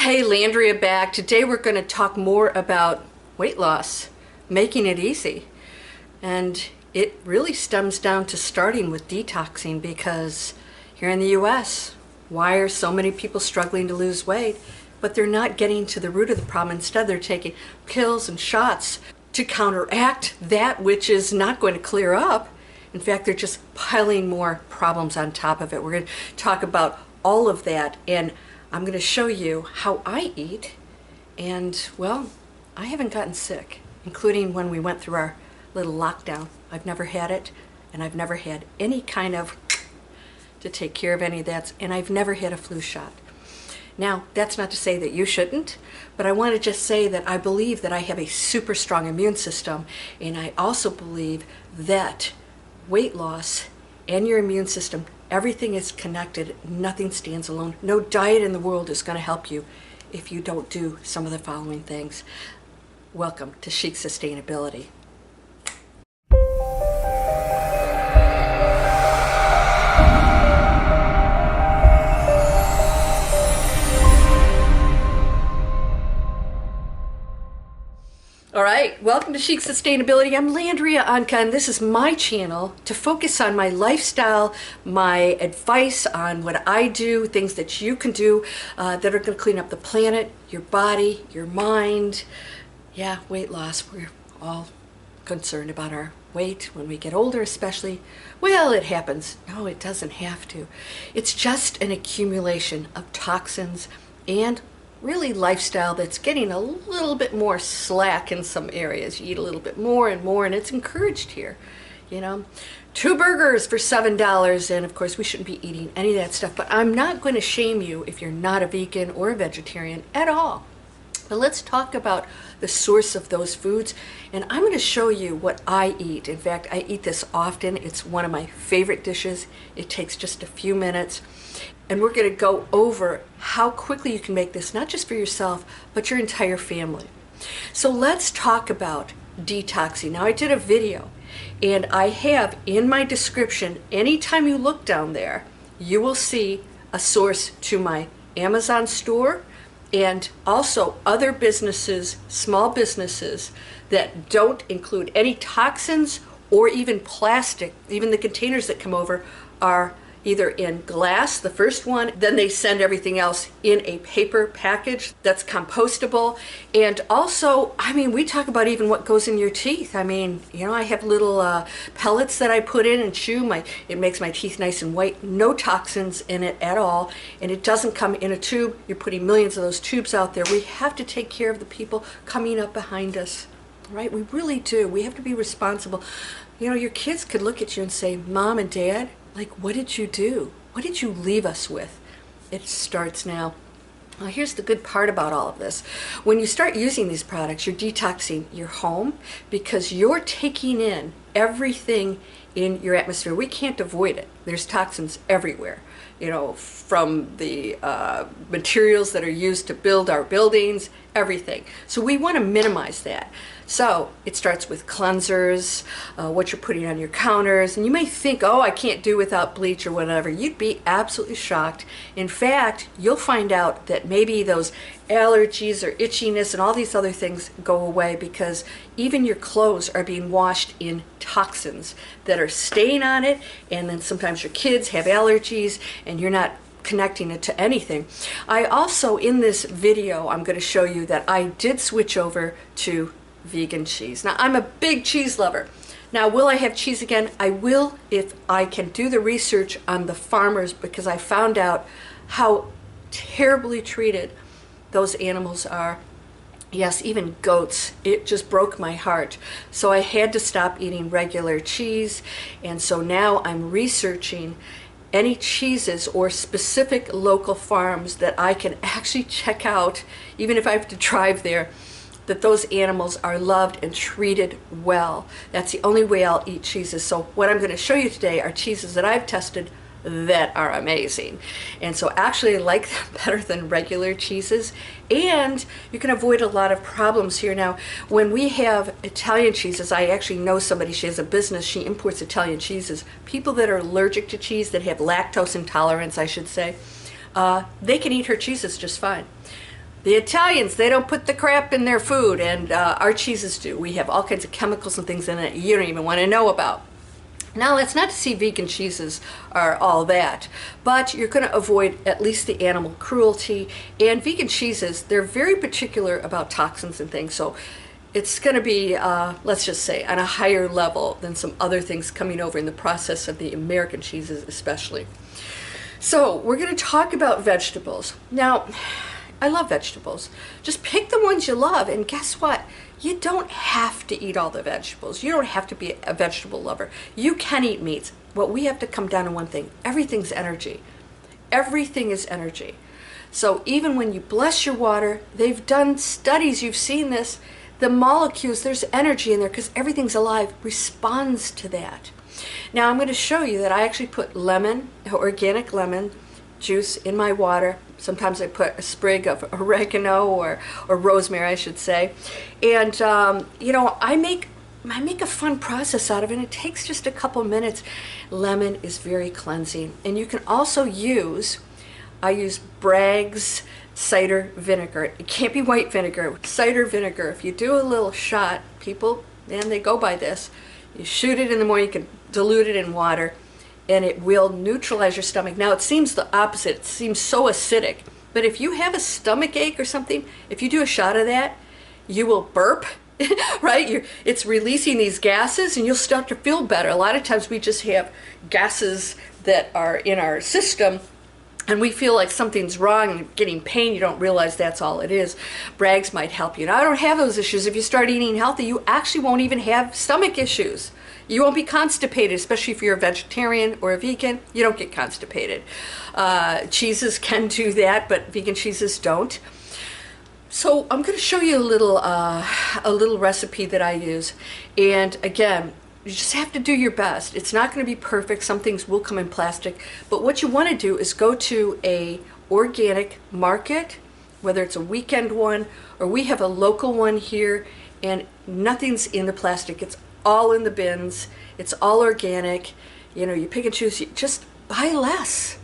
Hey, Landria back. Today we're going to talk more about weight loss, making it easy. And it really stems down to starting with detoxing, because here in the US, why are so many people struggling to lose weight? But they're not getting to the root of the problem. Instead, they're taking pills and shots to counteract that which is not going to clear up. In fact, they're just piling more problems on top of it. We're going to talk about all of that, and I'm going to show you how I eat. And well, I haven't gotten sick, including when we went through our little lockdown. I've never had it, and I've never had any kind of to take care of any of that, and I've never had a flu shot. Now, that's not to say that you shouldn't, but I want to just say that I believe that I have a super strong immune system, and I also believe that weight loss and your immune system, everything is connected. Nothing stands alone. No diet in the world is going to help you if you don't do some of the following things. Welcome to Chic Sustainability. All right, welcome to Chic Sustainability. I'm Landria, Onkka, and this is my channel to focus on my lifestyle, my advice on what I do, things that you can do that are going to clean up the planet, your body, your mind. Yeah, weight loss. We're all concerned about our weight when we get older, especially. Well, it happens. No, it doesn't have to. It's just an accumulation of toxins and really lifestyle that's getting a little bit more slack in some areas. You eat a little bit more, and it's encouraged here. You know, 2 burgers for $7, and of course we shouldn't be eating any of that stuff, but I'm not going to shame you if you're not a vegan or a vegetarian at all. But let's talk about the source of those foods, and I'm going to show you what I eat. In fact, I eat this often. It's one of my favorite dishes. It takes just a few minutes. And we're going to go over how quickly you can make this, not just for yourself, but your entire family. So let's talk about detoxing. Now, I did a video, and I have in my description, anytime you look down there, you will see a source to my Amazon store and also other businesses, small businesses that don't include any toxins or even plastic. Even the containers that come over are either in glass, the first one, then they send everything else in a paper package that's compostable. And also, I mean, we talk about even what goes in your teeth. I mean, you know, I have little pellets that I put in and chew. It makes my teeth nice and white. No toxins in it at all. And it doesn't come in a tube. You're putting millions of those tubes out there. We have to take care of the people coming up behind us, right? We really do. We have to be responsible. You know, your kids could look at you and say, Mom and Dad, like, what did you do? What did you leave us with? It starts now. Now, here's the good part about all of this. When you start using these products, you're detoxing your home because you're taking in everything in your atmosphere. We can't avoid it. There's toxins everywhere, you know, from the materials that are used to build our buildings, everything. So we want to minimize that. So it starts with cleansers, what you're putting on your counters, and you may think, oh, I can't do without bleach or whatever. You'd be absolutely shocked. In fact, you'll find out that maybe those allergies or itchiness and all these other things go away because even your clothes are being washed in toxins that are staying on it, and then sometimes your kids have allergies and you're not connecting it to anything. I also, in this video, I'm going to show you that I did switch over to vegan cheese. Now, I'm a big cheese lover. Now, will I have cheese again? I will if I can do the research on the farmers, because I found out how terribly treated those animals are. Yes, even goats. It just broke my heart. So I had to stop eating regular cheese, and so now I'm researching any cheeses or specific local farms that I can actually check out, even if I have to drive there, that those animals are loved and treated well. That's the only way I'll eat cheeses. So what I'm going to show you today are cheeses that I've tested that are amazing. And so actually I like them better than regular cheeses, and you can avoid a lot of problems here. Now, when we have Italian cheeses, I actually know somebody, she has a business, she imports Italian cheeses. People that are allergic to cheese, that have lactose intolerance, I should say, they can eat her cheeses just fine. The Italians, they don't put the crap in their food, and our cheeses do. We have all kinds of chemicals and things in it you don't even want to know about. Now, that's not to say vegan cheeses are all that, but you're going to avoid at least the animal cruelty. And vegan cheeses, they're very particular about toxins and things, so it's going to be, let's just say, on a higher level than some other things coming over in the process of the American cheeses especially. So we're going to talk about vegetables. Now, I love vegetables. Just pick the ones you love, and guess what? You don't have to eat all the vegetables. You don't have to be a vegetable lover. You can eat meats. But we have to come down to one thing. Everything's energy. Everything is energy. So even when you bless your water, they've done studies, you've seen this, the molecules, there's energy in there because everything's alive, responds to that. Now I'm going to show you that I actually put lemon, organic lemon juice in my water. Sometimes I put a sprig of oregano or rosemary, I should say. And, you know, I make a fun process out of it, and it takes just a couple minutes. Lemon is very cleansing. And you can also I use Bragg's cider vinegar. It can't be white vinegar, cider vinegar. If you do a little shot, people, and they go by this, you shoot it in the morning, you can dilute it in water, and it will neutralize your stomach. Now, it seems the opposite. It seems so acidic. But if you have a stomach ache or something, if you do a shot of that, you will burp, right? It's releasing these gases, and you'll start to feel better. A lot of times we just have gases that are in our system, and we feel like something's wrong and getting pain. You don't realize that's all it is. Bragg's might help you. Now, I don't have those issues. If you start eating healthy, you actually won't even have stomach issues. You won't be constipated, especially if you're a vegetarian or a vegan. You don't get constipated. Cheeses can do that, but vegan cheeses don't. So I'm going to show you a little recipe that I use. And again, you just have to do your best. It's not going to be perfect. Some things will come in plastic. But what you want to do is go to a organic market, whether it's a weekend one or we have a local one here, and nothing's in the plastic. It's all in the bins. It's all organic. You know, you pick and choose. You just buy less.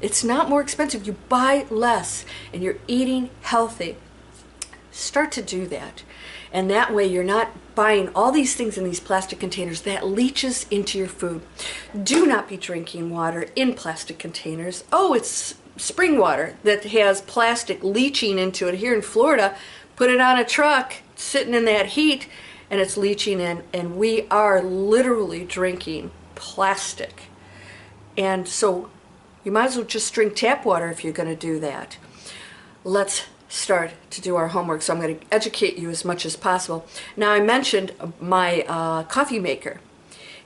It's not more expensive. You buy less and you're eating healthy. Start to do that. And that way you're not buying all these things in these plastic containers that leaches into your food. Do not be drinking water in plastic containers. Oh, it's spring water that has plastic leaching into it. Here in Florida, put it on a truck, sitting in that heat, and it's leaching in, and we are literally drinking plastic. And so you might as well just drink tap water if you're going to do that. Let's start to do our homework, so I'm going to educate you as much as possible. Now, I mentioned my coffee maker,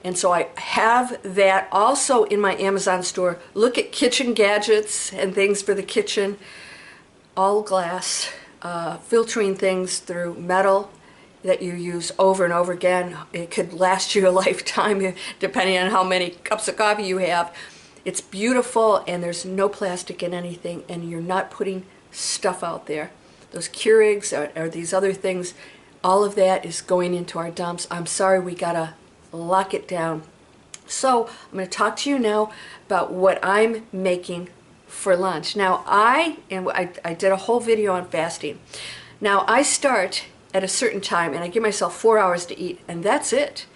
and so I have that also in my Amazon store. Look at kitchen gadgets and things for the kitchen, all glass, filtering things through metal that you use over and over again. It could last you a lifetime depending on how many cups of coffee you have. It's beautiful, and there's no plastic in anything, and you're not putting stuff out there. Those Keurigs or these other things, all of that is going into our dumps. I'm sorry, we gotta lock it down. So I'm going to talk to you now about what I'm making for lunch. Now, I did a whole video on fasting. Now, I start at a certain time, and I give myself 4 hours to eat, and that's it.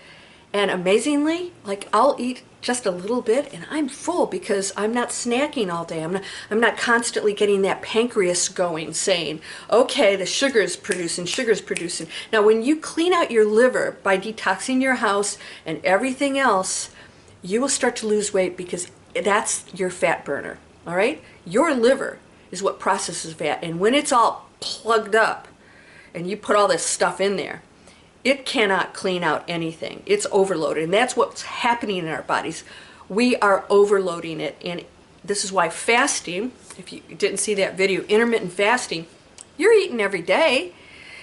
And amazingly, like, I'll eat just a little bit and I'm full because I'm not snacking all day. I'm not constantly getting that pancreas going saying, okay, the sugar's producing. Now, when you clean out your liver by detoxing your house and everything else, you will start to lose weight because that's your fat burner, all right? Your liver is what processes fat, and when it's all plugged up and you put all this stuff in there, it cannot clean out anything. It's overloaded, and that's what's happening in our bodies. We are overloading it, and this is why fasting, if you didn't see that video, intermittent fasting, you're eating every day.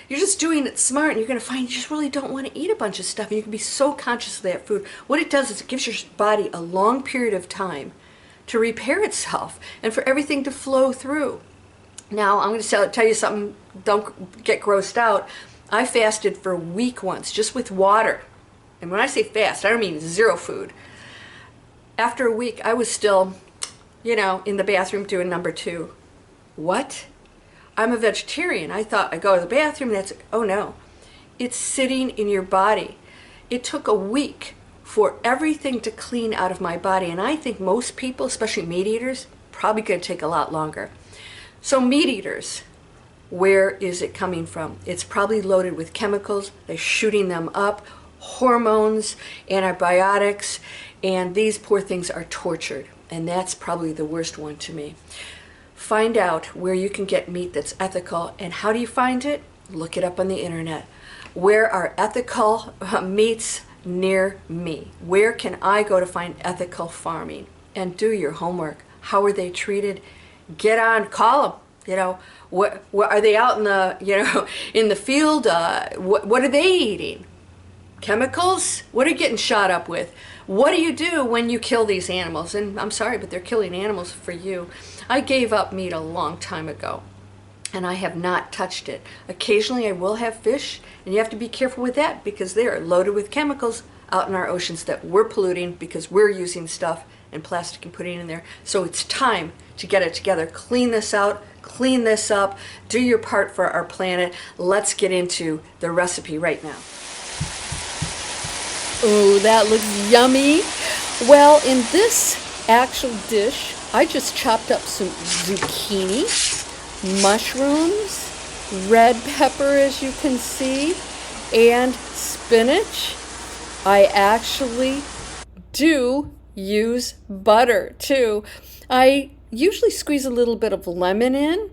You're just doing it smart, and you're going to find you just really don't want to eat a bunch of stuff, and you can be so conscious of that food. What it does is it gives your body a long period of time to repair itself and for everything to flow through. Now, I'm going to tell you something, don't get grossed out. I fasted for a week once, just with water. And when I say fast, I don't mean zero food. After a week, I was still, in the bathroom doing number 2. What? I'm a vegetarian. I thought I go to the bathroom, that's, oh no. It's sitting in your body. It took a week for everything to clean out of my body. And I think most people, especially meat eaters, probably going to take a lot longer. So meat eaters, where is it coming from? It's probably loaded with chemicals. They're shooting them up, hormones, antibiotics, and these poor things are tortured. And that's probably the worst one to me. Find out where you can get meat that's ethical. And how do you find it? Look it up on the internet. Where are ethical meats near me? Where can I go to find ethical farming? And do your homework. How are they treated? Get on, call them. You know, what are they out in the, in the field? What are they eating? Chemicals? What are you getting shot up with? What do you do when you kill these animals? And I'm sorry, but they're killing animals for you. I gave up meat a long time ago, and I have not touched it. Occasionally I will have fish, and you have to be careful with that because they are loaded with chemicals out in our oceans that we're polluting because we're using stuff and plastic and putting it in there. So it's time to get it together. Clean this out, clean this up, do your part for our planet. Let's get into the recipe right now. Oh, that looks yummy. Well, in this actual dish, I just chopped up some zucchini, mushrooms, red pepper, as you can see, and spinach. I actually do use butter too. I usually squeeze a little bit of lemon in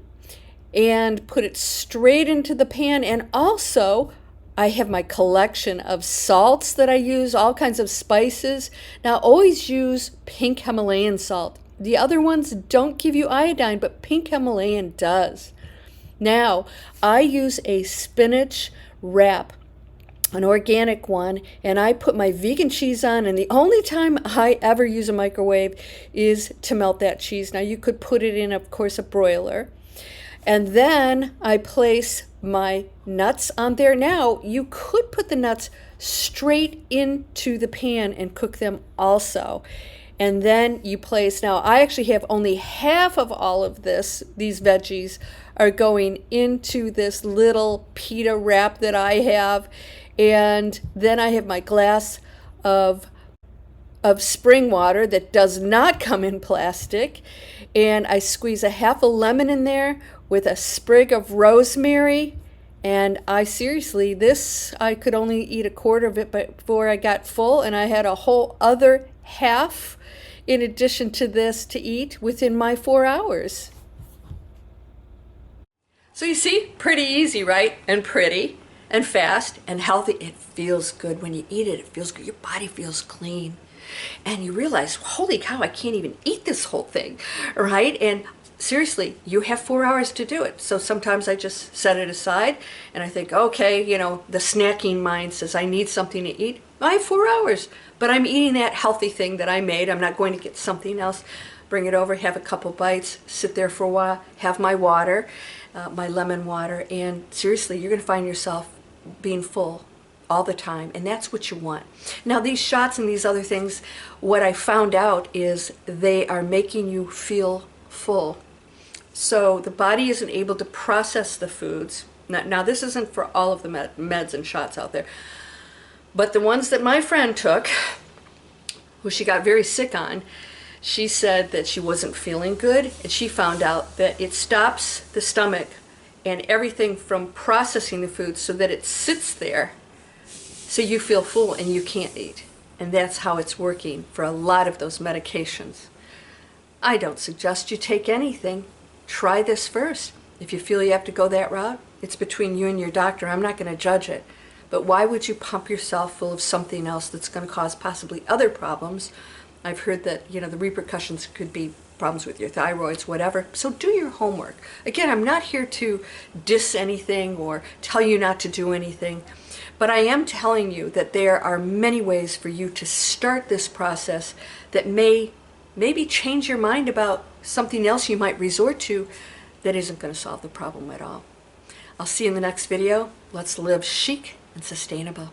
and put it straight into the pan, and also I have my collection of salts that I use, all kinds of spices. Now, always use pink Himalayan salt. The other ones don't give you iodine, but pink Himalayan does. Now, I use a spinach wrap, an organic one, and I put my vegan cheese on, and the only time I ever use a microwave is to melt that cheese. Now, you could put it in, of course, a broiler. And then I place my nuts on there. Now, you could put the nuts straight into the pan and cook them also. And then you place, now I actually have only half of all of this, these veggies are going into this little pita wrap that I have. And then I have my glass of spring water that does not come in plastic. And I squeeze a half a lemon in there with a sprig of rosemary. And I seriously, this, I could only eat a quarter of it before I got full. And I had a whole other half in addition to this to eat within my 4 hours. So you see, pretty easy, right? And pretty and fast and healthy. It feels good when you eat it. It feels good. Your body feels clean. And you realize, holy cow, I can't even eat this whole thing, right? And seriously, you have 4 hours to do it. So sometimes I just set it aside and I think, okay, the snacking mind says I need something to eat. I have 4 hours, but I'm eating that healthy thing that I made. I'm not going to get something else. Bring it over, have a couple bites, sit there for a while, have my water, my lemon water, and seriously, you're going to find yourself being full all the time, and that's what you want. Now, these shots and these other things, what I found out is they are making you feel full. So the body isn't able to process the foods. Now this isn't for all of the meds and shots out there, but the ones that my friend took, who she got very sick on, she said that she wasn't feeling good, and she found out that it stops the stomach and everything from processing the food so that it sits there so you feel full and you can't eat. And that's how it's working for a lot of those medications. I don't suggest you take anything. Try this first. If you feel you have to go that route, it's between you and your doctor. I'm not going to judge it. But why would you pump yourself full of something else that's going to cause possibly other problems? I've heard that, the repercussions could be problems with your thyroids, whatever. So do your homework. Again, I'm not here to diss anything or tell you not to do anything, but I am telling you that there are many ways for you to start this process that may maybe change your mind about something else you might resort to that isn't going to solve the problem at all. I'll see you in the next video. Let's live chic and sustainable.